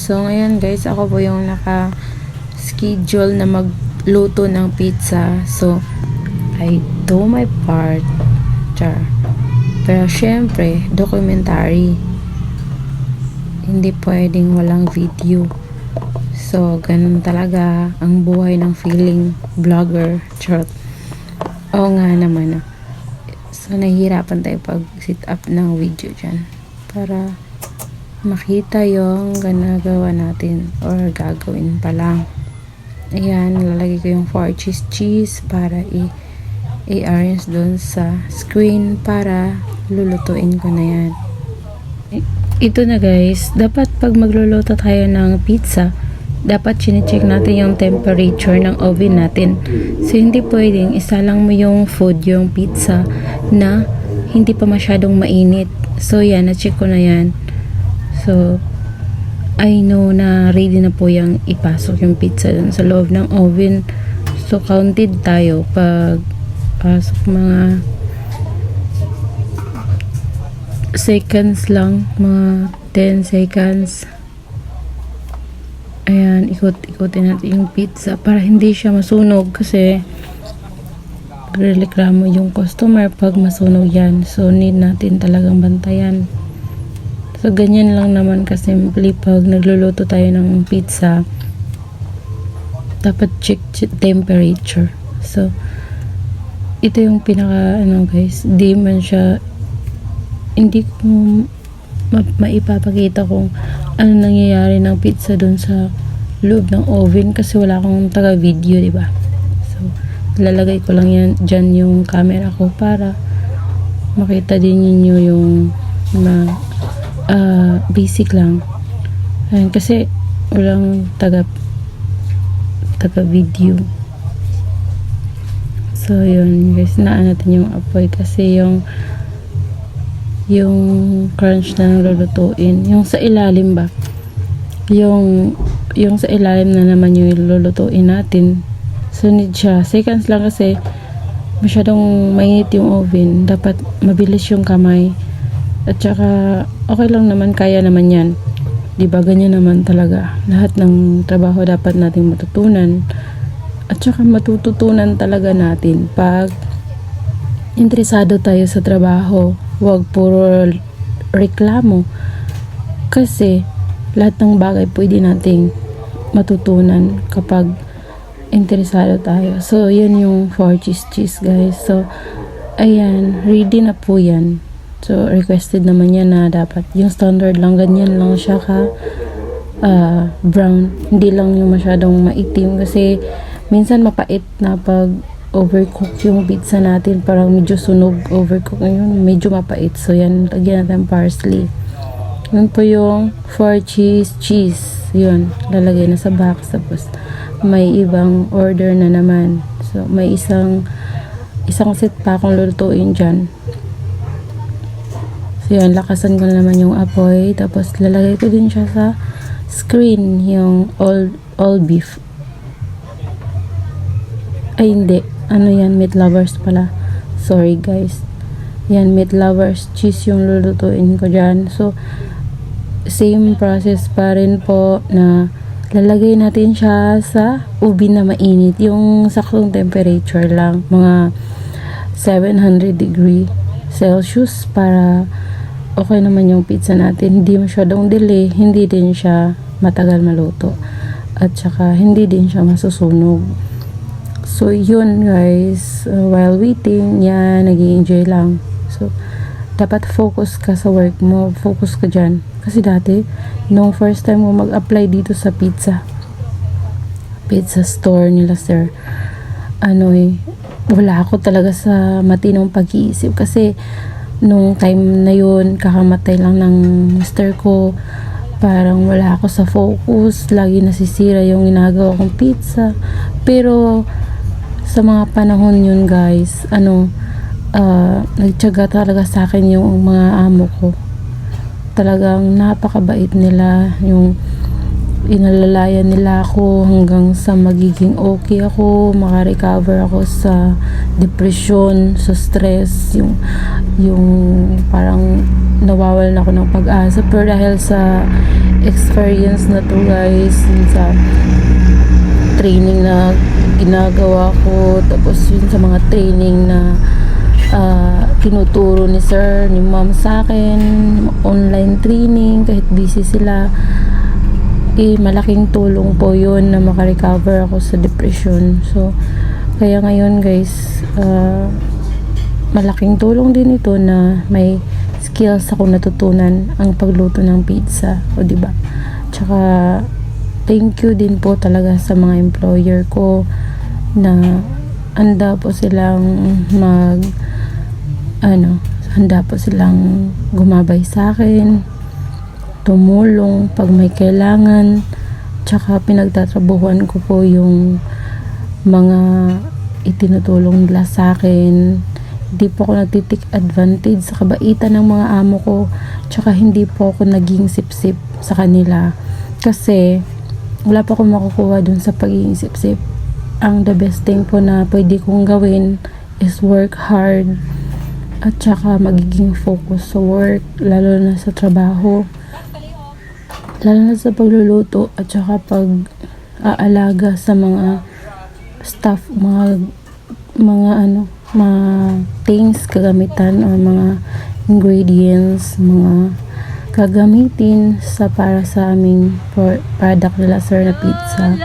So, ngayon guys, ako po yung naka-schedule na magluto ng pizza. So, I do my part. Char. Pero, syempre, documentary. Hindi pwedeng walang video. So, ganun talaga ang buhay ng feeling vlogger. Charot. Oo nga naman. So, nahihirapan tayo pag sit up ng video dyan. Para makita yung ginagawa natin or gagawin pa lang. Ayan, lalagay ko yung 4 cheese para i-arrange doon sa screen para lulutuin ko na yan. Ito na guys, dapat pag magluluto tayo ng pizza, dapat chinecheck natin yung temperature ng oven natin. So, hindi pwedeng isalang mo yung food, yung pizza na hindi pa masyadong mainit. So, yan, na-check ko na yan. So, I know na ready na po yung ipasok yung pizza dun sa loob ng oven. So, counted tayo pag pasok mga seconds lang, mga 10 seconds. Ayan, ikot-ikotin natin yung pizza para hindi siya masunog kasi reklamo yung customer pag masunog yan. So, need natin talagang bantayan. So, ganyan lang naman kasimple pag nagluluto tayo ng pizza. Dapat check temperature. So, ito yung pinaka, guys, di man siya, hindi ko maipapakita kung ano nangyayari ng pizza dun sa loob ng oven kasi wala akong taga-video, diba? So, lalagay ko lang yan, dyan yung camera ko para makita din ninyo yung basic lang. Ayan, kasi walang taga-video. So, yun guys, naan natin yung apoy kasi yung crunch na lulutuin, yung sa ilalim ba, yung sa ilalim na naman yung lulutuin natin. So, need siya seconds lang kasi masyadong mainit yung oven. Dapat mabilis yung kamay. At saka, okay lang naman, kaya naman yan. Diba, ganyan naman talaga. Lahat ng trabaho dapat nating matutunan. At saka matututunan talaga natin pag interesado tayo sa trabaho. Huwag puro reklamo. Kasi, lahat ng bagay pwede nating matutunan kapag interesado tayo. So, yun yung 4 cheese guys. So, ayan, ready na po yan. So, requested naman yan na dapat yung standard lang, ganyan lang siya ka brown. Hindi lang yung masyadong maitim kasi minsan mapait na pag overcook yung pizza natin, parang medyo sunog, overcook yun, medyo mapait. So, yan, lagyan natin parsley. Yun po yung 4 cheese. Yun, lalagay na sa box. Tapos, may ibang order na naman. So, may isang set pa akong lulutuin dyan. So, yun, lakasan ko naman yung apoy. Tapos, lalagay ko din siya sa screen, yung all beef. Ay, hindi. Ano yan? Meat lovers pala. Sorry, guys. Yan, meat lovers cheese yung lulutuin ko dyan. So, same process pa rin po na lalagay natin siya sa ubi na mainit. Yung saktong temperature lang. Mga 700 degree Celsius para okay naman yung pizza natin. Hindi masyadong delay. Hindi din siya matagal maluto. At saka, hindi din siya masusunog. So, yun guys. While waiting, yan, nag-i-enjoy lang. So, dapat focus ka sa work mo. Focus ka dyan. Kasi dati, nung first time mo mag-apply dito sa pizza store nila, sir, wala ako talaga sa matinong pag-iisip. Kasi, nung time na yun, kakamatay lang ng mister ko. Parang wala ako sa focus. Lagi nasisira yung ginagawa kong pizza. Pero, sa mga panahon yun guys, nagtiyaga talaga sa akin yung mga amo ko. Talagang napakabait nila. Yung inalalayan nila ako hanggang sa magiging okay ako, makarecover ako sa depression, sa stress, yung parang nawawalan ako ng pag-asa. Pero dahil sa experience na to guys, sa training na ginagawa ko, tapos yun sa mga training na tinuturo ni sir, ni ma'am sa akin, online training, kahit busy sila, malaking tulong po yun na makarecover ako sa depression. So kaya ngayon guys, malaking tulong din ito na may skills ako natutunan, ang pagluto ng pizza, o diba? Tsaka thank you din po talaga sa mga employer ko na handa po silang handa po silang gumabay sa akin, tumulong pag may kailangan, tsaka pinagtatrabuhan ko po yung mga itinutulong nila sa akin. Hindi po ako nagtitik advantage sa kabaitan ng mga amo ko, tsaka hindi po ako naging sip-sip sa kanila, kasi wala pa akong makukuha dun sa pagiging sip-sip. Ang the best thing po na pwede kong gawin is work hard, at tsaka magiging focus sa work, lalo na sa trabaho, lalo na sa pagluluto, at saka pag-aalaga sa mga staff, mga things, kagamitan, o mga ingredients, mga gagamitin para sa aming product nila sir na pizza.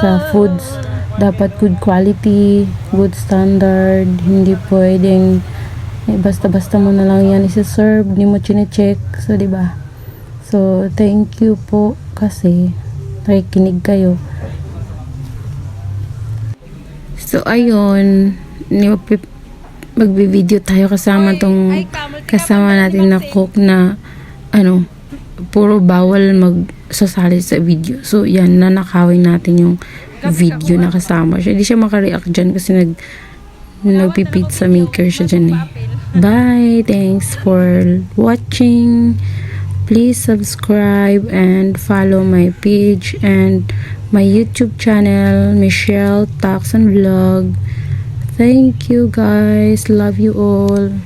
Sa foods, dapat good quality, good standard, hindi pwedeng basta-basta mo na lang yan isa-serve, hindi mo chine-check. So diba? So thank you po kasi nakikinig kayo. So ayun, magbi-video tayo kasama natin na cook na puro bawal magsasali sa video. So yan, nanakawin natin yung video na kasama siya. Hindi siya makareact dyan kasi nagpipizza maker siya dyan eh. Bye! Thanks for watching. Please subscribe and follow my page and my YouTube channel, Michelle Talks and Vlog. Thank you guys. Love you all.